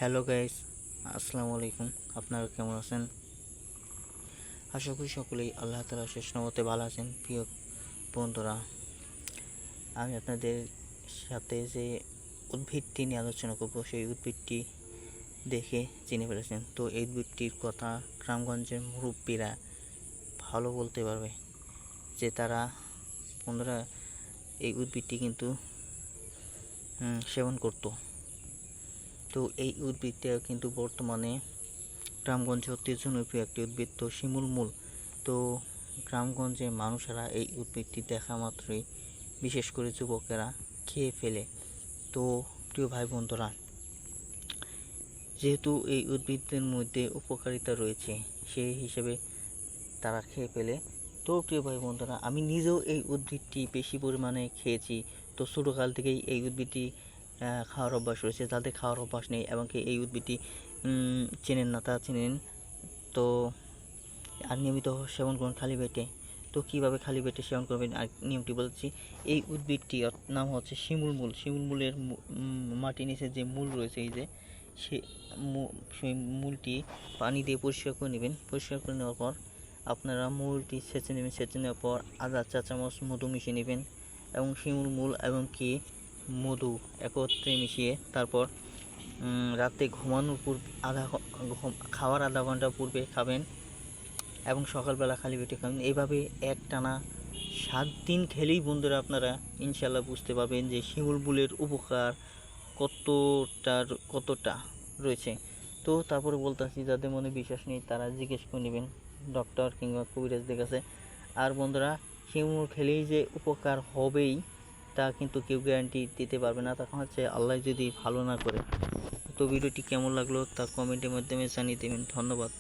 Hello guys, আসসালামু আলাইকুম। আপনারা কেমন আছেন? আশা করি সকলেই আল্লাহ তাআলার শেষ রহমতে ভালো আছেন। প্রিয় বন্ধুরা, আমি আপনাদের সাথে যে উদ্ভিদটি নিয়ে আলোচনা করব সেই উদ্ভিদটি দেখে চিনে ফেলেছেন। তো এই উদ্ভিদটির কথা গ্রামগঞ্জের মুরব্বীরা ভালো বলতে পারবে যে তারা বন্ধুরা এই উদ্ভিদটি কিন্তু সেবন করতো। তো এই উদ্ভিদটা কিন্তু বর্তমানে গ্রামগঞ্জে অতি জনপ্রিয় একটি উদ্ভিদ, তো শিমুল মূল। তো গ্রামগঞ্জে মানুষেরা এই উদ্ভিদটি দেখা মাত্রই বিশেষ করে যুবকেরা খেয়ে ফেলে। তো প্রিয় ভাই বন্ধুরা, যেহেতু এই উদ্ভিদের মধ্যে উপকারিতা রয়েছে সেই হিসেবে তারা খেয়ে ফেলে। তো প্রিয় ভাই বন্ধুরা, আমি নিজেও এই উদ্ভিদটি বেশি পরিমাণে খেয়েছি। তো ছোটোকাল থেকেই এই উদ্ভিদটি খাওয়ার অভ্যাস রয়েছে, যাদের খাওয়ার অভ্যাস নেই এবং কি এই উদ্ভিদটি চেনেন না তারা চেনেন। তো আর নিয়মিত সেবন করুন খালি পেটে। তো কীভাবে খালি পেটে সেবন করবেন আর নিয়মটি বলছি। এই উদ্ভিদটির নাম হচ্ছে শিমুল মূল। শিমুল মূলের মাটির নিচে যে মূল রয়েছে, এই যে সেই মূলটি পানি দিয়ে পরিষ্কার করে নেবেন। পরিষ্কার করে নেওয়ার পর আপনারা মূলটি ছেঁচে নেবেন। ছেঁচে নেওয়ার পর আধা চা চামচ মধু মিশিয়ে নেবেন এবং শিমুল মূল এবং কি মধু একত্রে মিশিয়ে তারপর রাতে ঘুমানোর পূর্বে খাওয়ার আধা ঘন্টা পূর্বে খাবেন এবং সকালবেলা খালি পেটে খাবেন। এইভাবে একটানা 7 দিন খেলেই বন্ধুরা আপনারা ইনশাল্লাহ বুঝতে পারবেন যে শিমুল মূলের উপকার কতটা রয়েছে। তো তারপরে বলতেছি, যাদের মনে বিশ্বাস নেই তারা জিজ্ঞেস করে নেবেন ডক্টর কিংবা কবিরাজদের কাছে। আর বন্ধুরা, শিমুল খেলেই যে উপকার হবেই তা কিন্তু কেউ গ্যারান্টি দিতে পারবে না, তখন হচ্ছে আল্লাহ যদি ভালো না করে। তো ভিডিওটি কেমন লাগলো তা কমেন্টের মাধ্যমে জানিয়ে দেবেন। ধন্যবাদ।